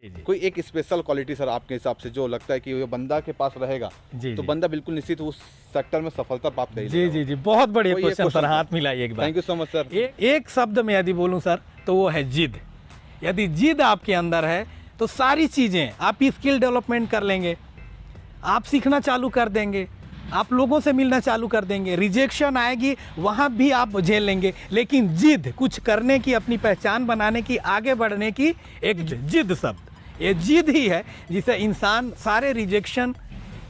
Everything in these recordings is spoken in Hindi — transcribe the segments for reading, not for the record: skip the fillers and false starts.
कोई एक स्पेशल क्वालिटी सर आपके हिसाब से जो लगता है कि वो बंदा के पास रहेगा तो बंदा बिल्कुल निश्चित उस सेक्टर में सफलता प्राप्त करेगा। जी जी जी, बहुत बढ़िया क्वेश्चन सर, हाथ मिलाइए एक बार। Thank you so much sir. एक शब्द में यदि बोलूं सर तो वो है जिद। यदि जिद आपके अंदर है तो सारी चीज़ें आप स्किल डेवलपमेंट कर लेंगे, आप सीखना चालू कर देंगे, आप लोगों से मिलना चालू कर देंगे, रिजेक्शन आएगी वहाँ भी आप झेल लेंगे, लेकिन जिद, कुछ करने की, अपनी पहचान बनाने की, आगे बढ़ने की एक जिद शब्द, ये जिद ही है जिसे इंसान सारे रिजेक्शन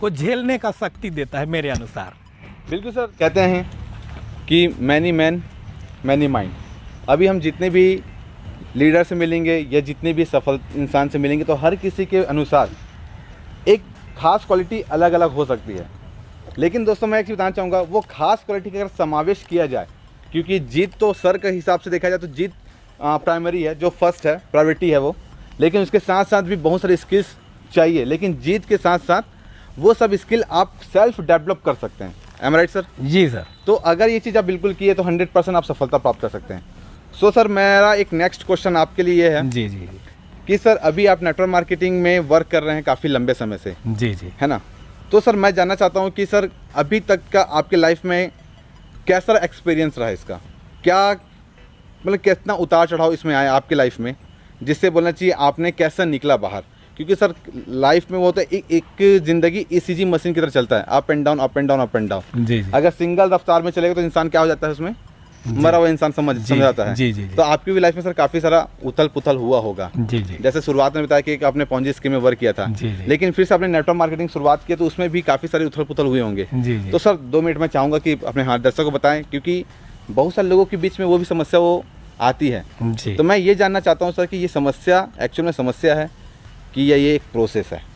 को झेलने का शक्ति देता है मेरे अनुसार। बिल्कुल सर, कहते हैं कि मैनी मैन मैनी माइंड। अभी हम जितने भी लीडर से मिलेंगे या जितने भी सफल इंसान से मिलेंगे तो हर किसी के अनुसार एक खास क्वालिटी अलग अलग हो सकती है, लेकिन दोस्तों मैं एक चीज़ बताना चाहूँगा, वो खास क्वालिटी का अगर समावेश किया जाए, क्योंकि जीत तो सर के हिसाब से देखा जाए तो जीत प्राइमरी है, जो फर्स्ट है, प्रायोरिटी है वो, लेकिन उसके साथ साथ भी बहुत सारे स्किल्स चाहिए, लेकिन जीत के साथ साथ वो सब स्किल आप सेल्फ डेवलप कर सकते हैं। Am right sir? जी सर। तो अगर ये चीज़ आप बिल्कुल किए तो 100% आप सफलता प्राप्त कर सकते हैं। सो सर, मेरा एक नेक्स्ट क्वेश्चन आपके लिए है जी जी जी कि सर अभी आप नेटवर्क मार्केटिंग में वर्क कर रहे हैं काफ़ी लंबे समय से, जी जी, है ना? तो सर मैं जानना चाहता हूँ कि सर अभी तक का आपके लाइफ में कैसा एक्सपीरियंस रहा इसका, क्या मतलब कितना उतार चढ़ाव इसमें आया आपके लाइफ में, जिससे बोलना चाहिए आपने कैसा निकला बाहर? क्योंकि सर लाइफ में वो होता है एक ज़िंदगी ईसीजी मशीन की तरह चलता है, up and down up and down up and down. जी जी, अगर सिंगल रफ्तार में चलेगा तो इंसान क्या हो जाता है, उसमें मरा हुआ इंसान समझ जाता है। जी जी, तो आपकी भी लाइफ में सर काफ़ी सारा उथल पुथल हुआ होगा। जी जी, जैसे शुरुआत में बताया कि आपने पॉन्जी स्कीम में वर्क किया था, जी जी, लेकिन फिर से आपने नेटवर्क मार्केटिंग शुरुआत की तो उसमें भी काफ़ी सारे उथल पुथल हुए होंगे। जी जी, तो सर 2 मिनट में चाहूँगा कि अपने दर्शकों को बताएं, क्योंकि बहुत सारे लोगों के बीच में वो भी समस्या वो आती है। जी। तो मैं ये जानना चाहता हूँ सर कि ये समस्या एक्चुअल में समस्या है कि ये एक प्रोसेस है?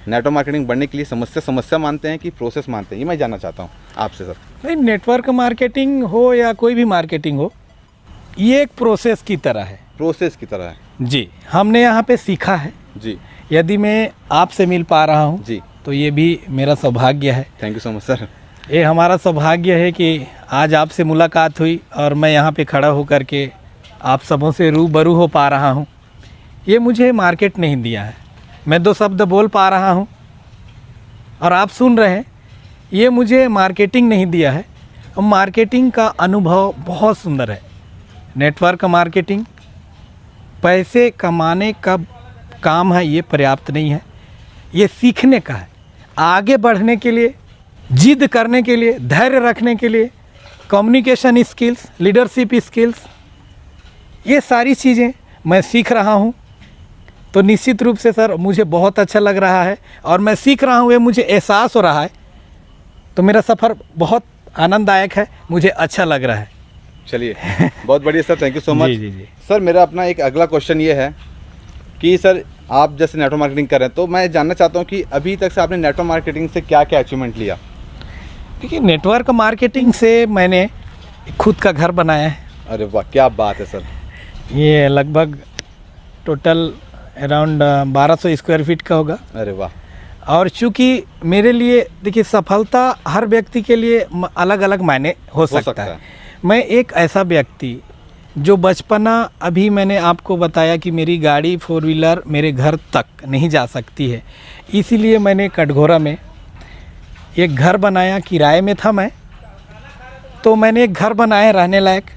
नेटवर्क मार्केटिंग बढ़ने के लिए समस्या मानते हैं कि प्रोसेस मानते हैं, ये मैं जानना चाहता हूँ आपसे सर। नहीं, नेटवर्क मार्केटिंग हो या कोई भी मार्केटिंग हो, ये एक प्रोसेस की तरह है। प्रोसेस की तरह है जी, हमने यहाँ पे सीखा है जी। यदि मैं आपसे मिल पा रहा हूँ जी, तो ये भी मेरा सौभाग्य है। Thank you so much sir. ये हमारा सौभाग्य है कि आज आपसे मुलाकात हुई और मैं यहाँ पे खड़ा होकर के आप सबों से रूबरू हो पा रहा हूँ। ये मुझे मार्केट नहीं दिया है, मैं 2 शब्द बोल पा रहा हूँ और आप सुन रहे हैं, ये मुझे मार्केटिंग नहीं दिया है। और मार्केटिंग का अनुभव बहुत सुंदर है। नेटवर्क मार्केटिंग पैसे कमाने का काम है, ये पर्याप्त नहीं है, ये सीखने का है, आगे बढ़ने के लिए, जिद करने के लिए, धैर्य रखने के लिए, कम्युनिकेशन स्किल्स, लीडरशिप स्किल्स, ये सारी चीज़ें मैं सीख रहा हूँ। तो निश्चित रूप से सर मुझे बहुत अच्छा लग रहा है और मैं सीख रहा हूँ, ये मुझे एहसास हो रहा है। तो मेरा सफ़र बहुत आनंददायक है, मुझे अच्छा लग रहा है। चलिए बहुत बढ़िया sir, thank you so much. जी जी जी सर, मेरा अपना एक अगला क्वेश्चन ये है कि सर आप जैसे नेटवर्क मार्केटिंग कर रहे हैं तो मैं जानना चाहता हूँ कि अभी तक से आपने नेटवर्क मार्केटिंग से क्या क्या अचीवमेंट लिया? देखिए, नेटवर्क मार्केटिंग से मैंने खुद का घर बनाया है। अरे वाह, क्या बात है सर। ये लगभग टोटल अराउंड 1200 स्क्वायर फीट का होगा। अरे वाह। और चूँकि मेरे लिए देखिए, सफलता हर व्यक्ति के लिए अलग अलग मायने हो सकता है। मैं एक ऐसा व्यक्ति जो बचपना, अभी मैंने आपको बताया कि मेरी गाड़ी 4 व्हीलर मेरे घर तक नहीं जा सकती है, इसीलिए मैंने कटघोरा में एक घर बनाया। किराए में था मैं, तो मैंने एक घर बनाया रहने लायक।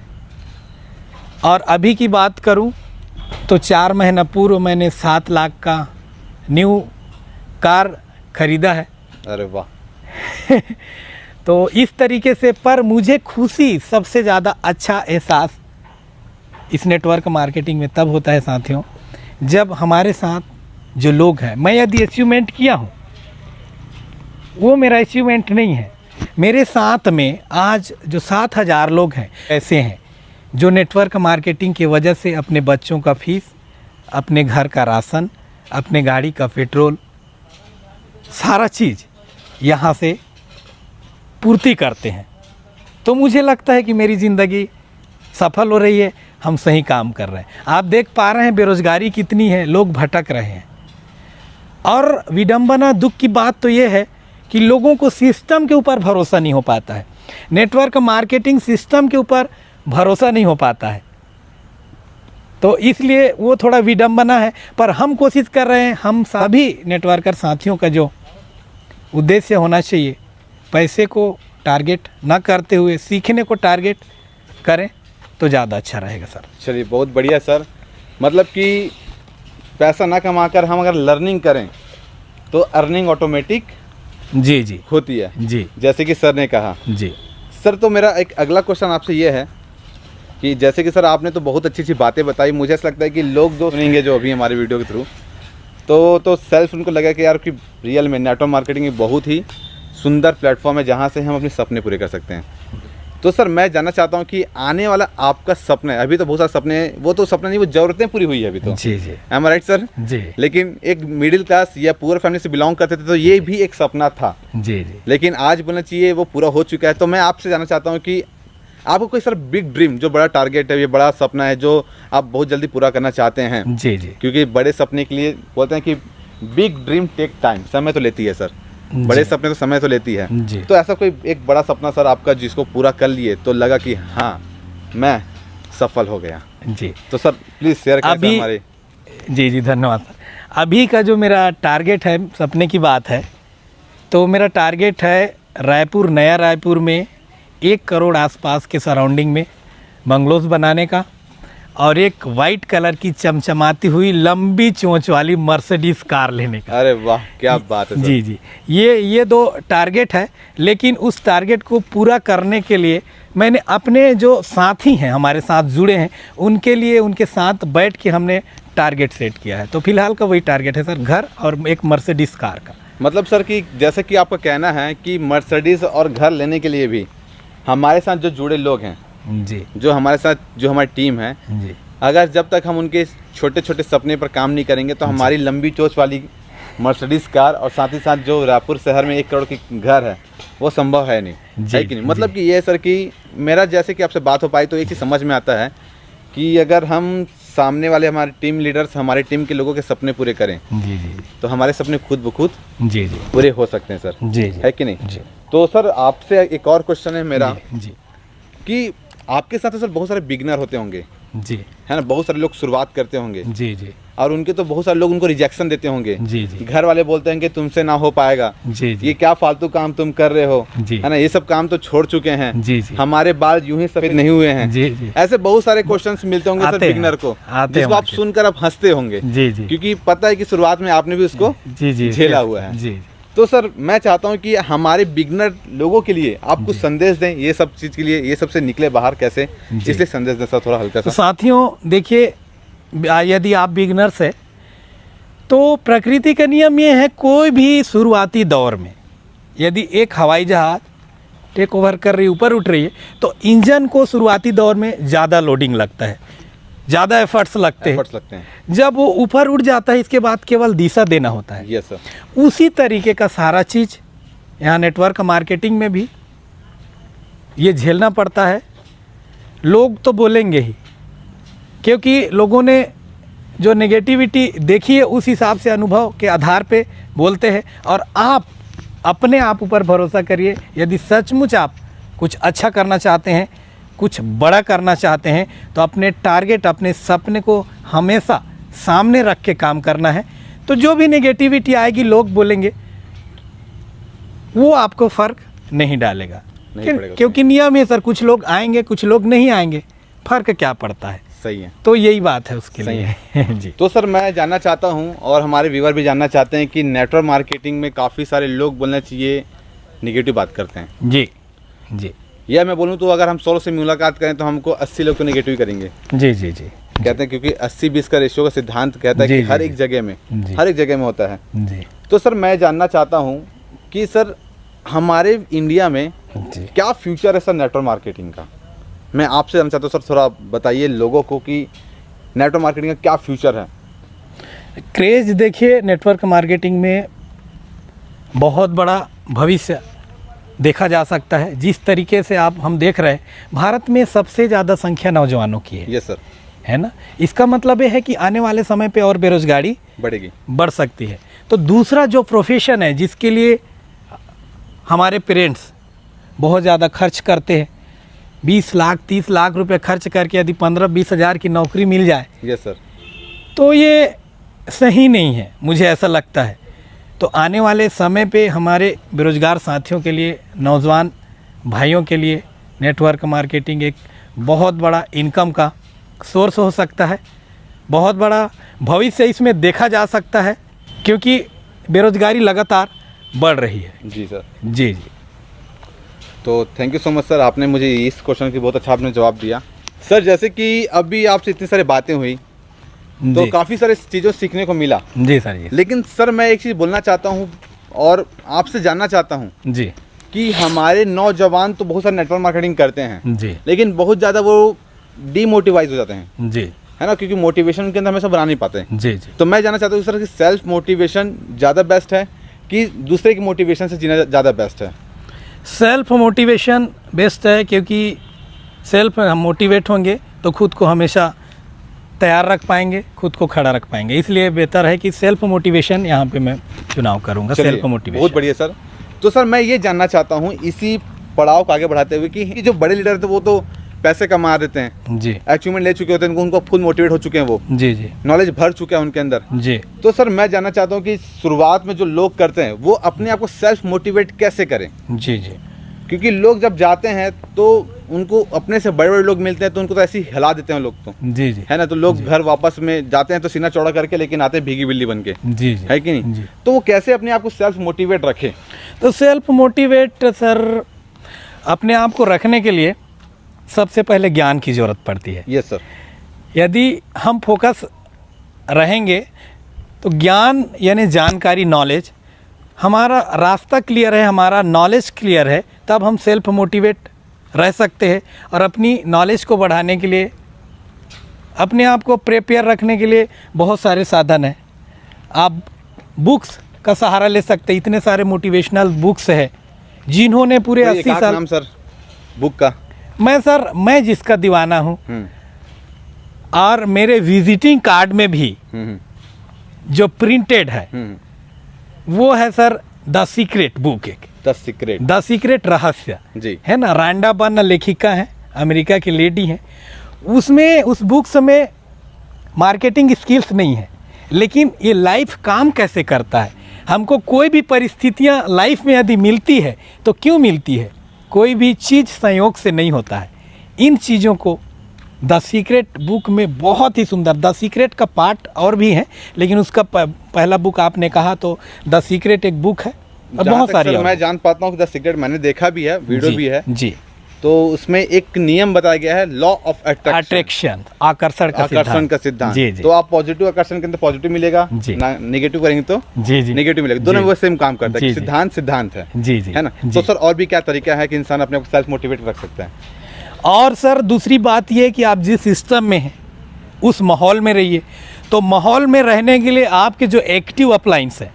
और अभी की बात करूं तो 4 महीना पूर्व मैंने 7 लाख का न्यू कार खरीदा है। अरे वाह। तो इस तरीके से, पर मुझे खुशी, सबसे ज़्यादा अच्छा एहसास इस नेटवर्क मार्केटिंग में तब होता है साथियों, जब हमारे साथ जो लोग हैं, मैं यदि अचीवमेंट किया हूँ वो मेरा अचीवमेंट नहीं है, मेरे साथ में आज जो 7000 लोग हैं ऐसे हैं जो नेटवर्क मार्केटिंग की वजह से अपने बच्चों का फीस, अपने घर का राशन, अपने गाड़ी का पेट्रोल, सारा चीज़ यहाँ से पूर्ति करते हैं। तो मुझे लगता है कि मेरी ज़िंदगी सफल हो रही है, हम सही काम कर रहे हैं। आप देख पा रहे हैं बेरोज़गारी कितनी है, लोग भटक रहे हैं। और विडंबना, दुख की बात तो ये है कि लोगों को सिस्टम के ऊपर भरोसा नहीं हो पाता है। नेटवर्क मार्केटिंग सिस्टम के ऊपर भरोसा नहीं हो पाता है। तो इसलिए वो थोड़ा विडम्बना है, पर हम कोशिश कर रहे हैं, हम सभी नेटवर्कर साथियों का जो उद्देश्य होना चाहिए, पैसे को टारगेट ना करते हुए सीखने को टारगेट करें तो ज़्यादा अच्छा रहेगा सर। चलिए बहुत बढ़िया सर। मतलब कि पैसा ना कमाकर हम अगर लर्निंग करें तो अर्निंग ऑटोमेटिक जी जी होती है, जी जैसे कि सर ने कहा। जी सर तो मेरा एक अगला क्वेश्चन आपसे ये है कि जैसे कि सर आपने तो बहुत अच्छी अच्छी बातें बताई, मुझे ऐसा लगता है कि लोग जो सुनेंगे जो अभी हमारे वीडियो के थ्रू तो सेल्फ उनको लगा कि यार कि रियल में नेटवर्क मार्केटिंग एक बहुत ही सुंदर प्लेटफॉर्म है जहाँ से हम अपने सपने पूरे कर सकते हैं। तो सर मैं जानना चाहता हूँ कि आने वाला आपका सपना है, अभी तो बहुत सारे सपने, वो तो सपना नहीं, वो ज़रूरतें पूरी हुई है अभी तो। जी जी एम आई राइट सर? जी लेकिन एक मिडिल क्लास या पुअर फैमिली से बिलोंग करते थे तो ये भी एक सपना था, जी जी लेकिन आज बोलना चाहिए वो पूरा हो चुका है। तो मैं आपसे जानना चाहता हूँ कि आपको कोई सर बिग ड्रीम, जो बड़ा टारगेट है, ये बड़ा सपना है जो आप बहुत जल्दी पूरा करना चाहते हैं? जी जी क्योंकि बड़े सपने के लिए बोलते हैं कि बिग ड्रीम टेक टाइम, समय तो लेती है सर, बड़े सपने तो समय तो लेती है। जी। तो ऐसा कोई एक बड़ा सपना सर आपका जिसको पूरा कर लिए तो लगा कि हाँ मैं सफल हो गया? जी तो सर प्लीज़ शेयर करें अभी हमारे। जी जी धन्यवाद सर। अभी का जो मेरा टारगेट है, सपने की बात है, तो मेरा टारगेट है रायपुर, नया रायपुर में 1 करोड़ आसपास के सराउंडिंग में बंगलोज बनाने का, और एक वाइट कलर की चमचमाती हुई लंबी चोंच वाली मर्सिडीज कार लेने का। अरे वाह क्या बात है सर। जी जी, ये 2 टारगेट है। लेकिन उस टारगेट को पूरा करने के लिए मैंने अपने जो साथी हैं, हमारे साथ जुड़े हैं, उनके लिए उनके साथ बैठ के हमने टारगेट सेट किया है। तो फिलहाल का वही टारगेट है सर, घर और एक मर्सिडीज कार का। मतलब सर कि जैसे कि आपका कहना है कि मर्सिडीज और घर लेने के लिए भी हमारे साथ जो जुड़े लोग हैं जी, जो हमारे साथ, जो हमारी टीम है, जी अगर जब तक हम उनके छोटे छोटे सपने पर काम नहीं करेंगे तो हमारी लंबी चोच वाली मर्सिडीज कार और साथ ही साथ जो रायपुर शहर में 1 करोड़ की घर है वो संभव है नहीं, है कि नहीं? मतलब कि ये सर कि मेरा जैसे कि आपसे बात हो पाई तो एक चीज़ समझ में आता है कि अगर हम सामने वाले हमारे टीम लीडर्स, हमारे टीम के लोगों के सपने पूरे करें जी जी तो हमारे सपने खुद ब खुद जी जी पूरे हो सकते हैं सर, जी जी है कि नहीं? जी तो सर आपसे एक और क्वेश्चन है मेरा जी कि आपके साथ तो सर बहुत सारे बिगनर होते होंगे, जी है ना? बहुत सारे लोग शुरुआत करते होंगे जी जी और उनके तो बहुत सारे लोग उनको रिजेक्शन देते होंगे। जी जी घर वाले बोलते हैं कि तुमसे ना हो पाएगा, जी ये जी क्या फालतू काम तुम कर रहे हो, जी है ना? ये सब काम तो छोड़ चुके हैं, जी जी हमारे बाल यूं ही सफेद नहीं हुए हैं। जी जी ऐसे बहुत सारे क्वेश्चंस मिलते होंगे सर आते हैं, बिगनर को, आते जिसको हैं आप market। सुनकर आप हंसते होंगे, जी जी क्योंकि पता है कि शुरुआत में आपने भी उसको जी जी झेला हुआ है। जी तो सर मैं चाहता हूं कि हमारे बिगनर लोगों के लिए आप कुछ संदेश दें, ये सब चीज़ के लिए, ये सबसे निकले बाहर कैसे, इसलिए संदेश दें सर थोड़ा हल्का तो सा। साथियों देखिए, यदि आप बिगनर्स है तो प्रकृति का नियम ये है, कोई भी शुरुआती दौर में यदि एक हवाई जहाज टेक ओवर कर रही, ऊपर उठ रही है, तो इंजन को शुरुआती दौर में ज़्यादा लोडिंग लगता है, ज़्यादा एफर्ट्स लगते लगते हैं। हैं। जब वो ऊपर उठ जाता है इसके बाद केवल दिशा देना होता है। Yes sir. उसी तरीके का सारा चीज़ यहाँ नेटवर्क मार्केटिंग में भी ये झेलना पड़ता है। लोग तो बोलेंगे ही, क्योंकि लोगों ने जो नेगेटिविटी देखी है उस हिसाब से अनुभव के आधार पे बोलते हैं। और आप अपने आप ऊपर भरोसा करिए, यदि सचमुच आप कुछ अच्छा करना चाहते हैं, कुछ बड़ा करना चाहते हैं, तो अपने टारगेट, अपने सपने को हमेशा सामने रख के काम करना है। तो जो भी नेगेटिविटी आएगी, लोग बोलेंगे, वो आपको फ़र्क नहीं डालेगा, क्योंकि नियम है सर, कुछ लोग आएंगे, कुछ लोग नहीं आएंगे, फ़र्क क्या पड़ता है? सही है। तो यही बात है उसके लिए। जी। तो सर मैं जानना चाहता हूं और हमारे व्यूअर भी जानना चाहते हैं कि नेटवर्क मार्केटिंग में काफ़ी सारे लोग बोलना चाहिए निगेटिव बात करते हैं। जी जी या मैं बोलूं तो अगर हम 100 से मुलाकात करें तो हमको 80 लोग तो निगेटिव करेंगे। जी जी जी कहते हैं क्योंकि 80-20 का रेशियो का सिद्धांत कहता है जी, कि जी, हर जी। एक जगह में, जी। हर एक जगह में होता है। जी तो सर मैं जानना चाहता हूं कि सर हमारे इंडिया में जी क्या फ्यूचर है सर नेटवर्क मार्केटिंग का? मैं आपसे जानना चाहता हूँ सर, थोड़ा बताइए लोगों को कि नेटवर्क मार्केटिंग का क्या फ्यूचर है? क्रेज देखिए, नेटवर्क मार्केटिंग में बहुत बड़ा भविष्य देखा जा सकता है। जिस तरीके से हम देख रहे हैं, भारत में सबसे ज़्यादा संख्या नौजवानों की है। Yes sir. है ना? इसका मतलब ये है कि आने वाले समय पे और बेरोजगारी बढ़ेगी, बढ़ सकती है। तो दूसरा जो प्रोफेशन है जिसके लिए हमारे पेरेंट्स बहुत ज़्यादा खर्च करते हैं, 20 लाख 30 लाख रुपए खर्च करके यदि 15-20 हज़ार की नौकरी मिल जाए, यस सर, तो ये सही नहीं है, मुझे ऐसा लगता है। तो आने वाले समय पे हमारे बेरोज़गार साथियों के लिए, नौजवान भाइयों के लिए नेटवर्क मार्केटिंग एक बहुत बड़ा इनकम का सोर्स हो सकता है, बहुत बड़ा भविष्य इसमें देखा जा सकता है, क्योंकि बेरोज़गारी लगातार बढ़ रही है। जी सर। जी जी। तो thank you so much sir, आपने मुझे इस क्वेश्चन की बहुत अच्छा आपने जवाब दिया। सर जैसे कि अभी आपसे इतनी सारी बातें हुई तो जी। काफ़ी सारे चीज़ों सीखने को मिला, जी सर जी। लेकिन सर मैं एक चीज़ बोलना चाहता हूँ और आपसे जानना चाहता हूँ जी कि हमारे नौजवान तो बहुत सारे नेटवर्क मार्केटिंग करते हैं, जी लेकिन बहुत ज़्यादा वो डीमोटिवाइज हो जाते हैं, जी है ना, क्योंकि मोटिवेशन के अंदर हमेशा बना नहीं पाते हैं। जी जी। तो मैं जानना चाहता हूँ सर कि सेल्फ मोटिवेशन ज़्यादा बेस्ट है कि दूसरे की मोटिवेशन से जीना ज़्यादा बेस्ट है? सेल्फ मोटिवेशन बेस्ट है, क्योंकि सेल्फ हम मोटिवेट होंगे तो खुद को हमेशा तैयार रख पाएंगे, खुद को खड़ा रख पाएंगे। इसलिए बेहतर है कि सेल्फ मोटिवेशन यहाँ पे मैं चुनाव करूँगा। चलिए, सेल्फ मोटिवेशन बहुत बढ़िया सर। तो सर मैं ये जानना चाहता हूँ इसी पड़ाव को आगे बढ़ाते हुए कि जो बड़े लीडर थे वो तो पैसे कमा देते हैं, जी अचीवमेंट ले चुके होते हैं, उनको फुल मोटिवेट हो चुके हैं, वो जी जी नॉलेज भर चुका है उनके अंदर। जी। तो सर मैं जानना चाहता हूँ कि शुरुआत में जो लोग करते हैं वो अपने आप को सेल्फ मोटिवेट कैसे करें? जी जी क्योंकि लोग जब जाते हैं तो उनको अपने से बड़े बड़े लोग मिलते हैं तो उनको तो ऐसे ही हिला देते हैं लोग, तो जी जी है ना, तो लोग घर वापस में जाते हैं तो सीना चौड़ा करके, लेकिन आते हैं भीगी बिल्ली बन के, जी जी। है कि नहीं? जी। तो वो कैसे अपने आप को सेल्फ मोटिवेट रखें? तो सेल्फ मोटिवेट सर अपने आप को रखने के लिए सबसे पहले ज्ञान की ज़रूरत पड़ती है। Yes sir. यदि हम फोकस रहेंगे तो ज्ञान यानी जानकारी, नॉलेज, हमारा रास्ता क्लियर है, हमारा नॉलेज क्लियर है, तब हम सेल्फ मोटिवेट रह सकते हैं। और अपनी नॉलेज को बढ़ाने के लिए, अपने आप को प्रिपेयर रखने के लिए बहुत सारे साधन हैं। आप बुक्स का सहारा ले सकते हैं, इतने सारे मोटिवेशनल बुक्स हैं जिन्होंने पूरे कोई 80 एक आध साल। नाम सर बुक का? मैं जिसका दीवाना हूँ, और मेरे विजिटिंग कार्ड में भी जो प्रिंटेड है वो है सर द सीक्रेट बुक। एक द सीक्रेट रहस्य जी, है ना, रांडा बर्न लेखिका है, अमेरिका की लेडी है। उसमें उस बुक्स में मार्केटिंग स्किल्स नहीं है, लेकिन ये लाइफ काम कैसे करता है। हमको कोई भी परिस्थितियां लाइफ में यदि मिलती है तो क्यों मिलती है, कोई भी चीज़ संयोग से नहीं होता है। इन चीज़ों को द सीक्रेट बुक में बहुत ही सुंदर, द सीक्रेट का पार्ट और भी है, लेकिन उसका पहला बुक आपने कहा तो द सीक्रेट एक बुक है, और बहुत सारी। मैं जान पाता हूँ कि द सीक्रेट मैंने देखा भी है, वीडियो भी है जी। तो उसमें एक नियम बताया गया है, लॉ ऑफ अट्रैक्शन, आकर्षण का सिद्धांत। जी जी। तो आप पॉजिटिव आकर्षण के अंदर पॉजिटिव मिलेगा, नेगेटिव करेंगे तो जी जी नेगेटिव मिलेगा, दोनों में सेम काम करता है। सिद्धांत है, जी जी, है ना। तो सर और भी क्या तरीका है कि इंसान अपने को सेल्फ मोटिवेट रख सकता है? और सर दूसरी बात यह है कि आप जिस सिस्टम में हैं उस माहौल में रहिए। तो माहौल में रहने के लिए आपके जो एक्टिव अप्लायंस है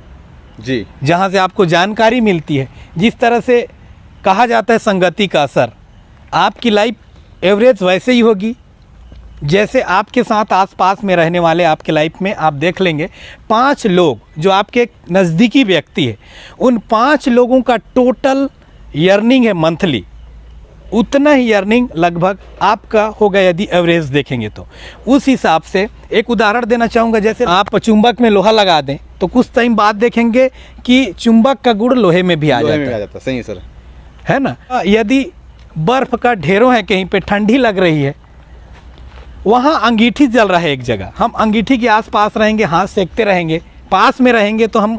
जी, जहाँ से आपको जानकारी मिलती है, जिस तरह से कहा जाता है संगति का असर, आपकी लाइफ एवरेज वैसे ही होगी जैसे आपके साथ आसपास में रहने वाले आपके लाइफ में। आप देख लेंगे 5 लोग जो आपके नज़दीकी व्यक्ति है, उन 5 लोगों का टोटल अर्निंग है मंथली, उतना ही अर्निंग लगभग आपका होगा यदि एवरेज देखेंगे तो। उस हिसाब से एक उदाहरण देना चाहूँगा, जैसे आप चुंबक में लोहा लगा दें तो कुछ टाइम बाद देखेंगे कि चुंबक का गुण लोहे में भी आ जाता है। सही है सर, है ना। यदि बर्फ़ का ढेरों है, कहीं पे ठंडी लग रही है, वहाँ अंगीठी जल रहा है एक जगह, हम अंगीठी के आसपास रहेंगे, हाथ सेकते रहेंगे, पास में रहेंगे तो हम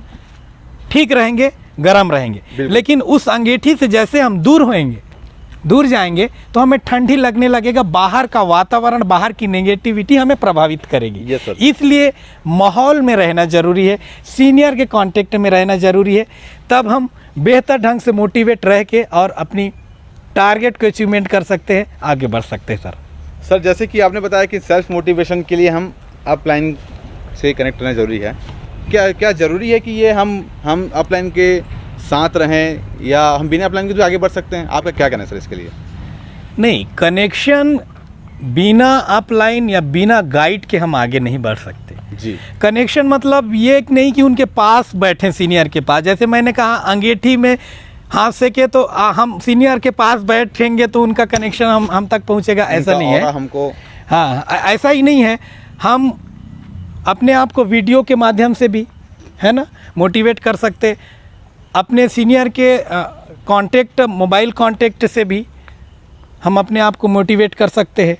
ठीक रहेंगे, गर्म रहेंगे। लेकिन उस अंगीठी से जैसे हम दूर जाएंगे तो हमें ठंडी लगने लगेगा, बाहर का वातावरण, बाहर की नेगेटिविटी हमें प्रभावित करेगी। इसलिए माहौल में रहना ज़रूरी है, सीनियर के कांटेक्ट में रहना ज़रूरी है, तब हम बेहतर ढंग से मोटिवेट रह के और अपनी टारगेट को अचीवमेंट कर सकते हैं, आगे बढ़ सकते हैं। सर जैसे कि आपने बताया कि सेल्फ मोटिवेशन के लिए हम अपलाइन से कनेक्ट रहना ज़रूरी है, क्या ज़रूरी है कि ये हम अपलाइन के साथ रहें या हम बिना अपलाइन के जो आगे बढ़ सकते हैं? आपका क्या कहना है सर इसके लिए? नहीं, कनेक्शन बिना अपलाइन या बिना गाइड के हम आगे नहीं बढ़ सकते जी। कनेक्शन मतलब ये नहीं कि उनके पास बैठे सीनियर के पास, जैसे मैंने कहा अंगीठी में हाथ से के तो हम सीनियर के पास बैठेंगे तो उनका कनेक्शन हम तक पहुंचेगा, ऐसा नहीं है। हमको हाँ, ऐसा ही नहीं है। हम अपने आप को वीडियो के माध्यम से भी, है ना, मोटिवेट कर सकते। अपने सीनियर के कांटेक्ट, मोबाइल कांटेक्ट से भी हम अपने आप को मोटिवेट कर सकते हैं।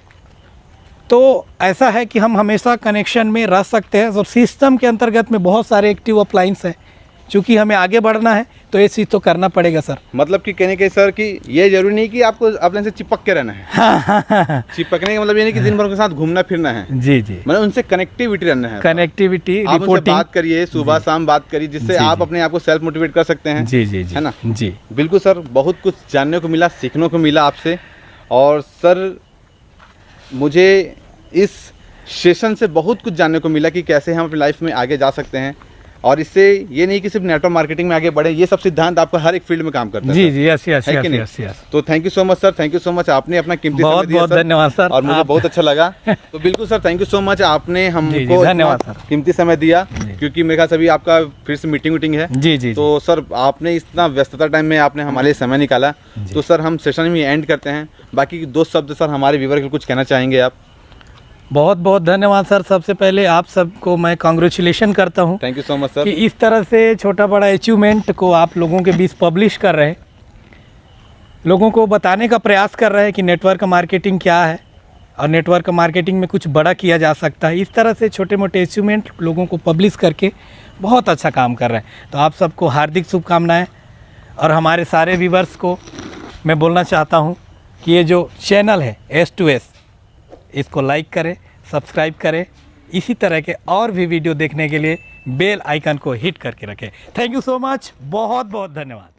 तो ऐसा है कि हम हमेशा कनेक्शन में रह सकते हैं। और सिस्टम के अंतर्गत में बहुत सारे एक्टिव अप्लायंस हैं। चूँकि हमें आगे बढ़ना है तो ये चीज़ तो करना पड़ेगा सर। मतलब कि कहने के सर कि ये जरूरी नहीं कि आपको अपने से चिपक के रहना है। हाँ। चिपकने का मतलब ये नहीं कि दिन भर के साथ घूमना फिरना है। जी जी, मतलब उनसे कनेक्टिविटी रहना है। कनेक्टिविटी, आप उनसे रिपोर्टिंग, बात करिए, सुबह शाम बात करिए, जिससे आप अपने आप को सेल्फ मोटिवेट कर सकते हैं। जी जी जी, है ना? जी बिल्कुल सर, बहुत कुछ जानने को मिला, सीखने को मिला आपसे। और सर मुझे इस सेशन से बहुत कुछ जानने को मिला कि कैसे हम अपनी लाइफ में आगे जा सकते हैं। और इससे ये नहीं कि सिर्फ नेटवर्क मार्केटिंग में आगे बढ़े, ये सब सिद्धांत आपका हर एक फील्ड में काम करता है। जी जी, यस यस है कि नहीं? Yes yes. तो thank you so much sir, thank you so much. आपने अपना कीमती समय बहुत दिया बहुत सर। धन्यवाद सर, और मुझे आप- बहुत अच्छा लगा। तो बिल्कुल sir, thank you so much, आपने जी, हमको धन्यवाद इतना सर। कीमती समय दिया। क्योंकि मेरे ख्याल से अभी आपका फिर से मीटिंग है। जी जी, तो सर आपने इतना व्यस्तता टाइम में आपने हमारे लिए समय निकाला। तो सर हम सेशन में एंड करते हैं। बाकी 2 शब्द सर हमारे व्यूअर के लिए कुछ कहना चाहेंगे आप? बहुत बहुत धन्यवाद सर। सबसे पहले आप सबको मैं कांग्रेचुलेशन करता हूँ thank you so much sir. कि इस तरह से छोटा बड़ा अचीवमेंट को आप लोगों के बीच पब्लिश कर रहे हैं, लोगों को बताने का प्रयास कर रहे हैं कि नेटवर्क मार्केटिंग क्या है और नेटवर्क मार्केटिंग में कुछ बड़ा किया जा सकता है। इस तरह से छोटे मोटे अचीवमेंट लोगों को पब्लिश करके बहुत अच्छा काम कर रहे हैं। तो आप सबको हार्दिक शुभकामनाएं। और हमारे सारे व्यूवर्स को मैं बोलना चाहता हूं कि ये जो चैनल है S2S, इसको लाइक करें, सब्सक्राइब करें। इसी तरह के और भी वीडियो देखने के लिए बेल आइकन को हिट करके रखें। थैंक यू सो मच, बहुत बहुत धन्यवाद।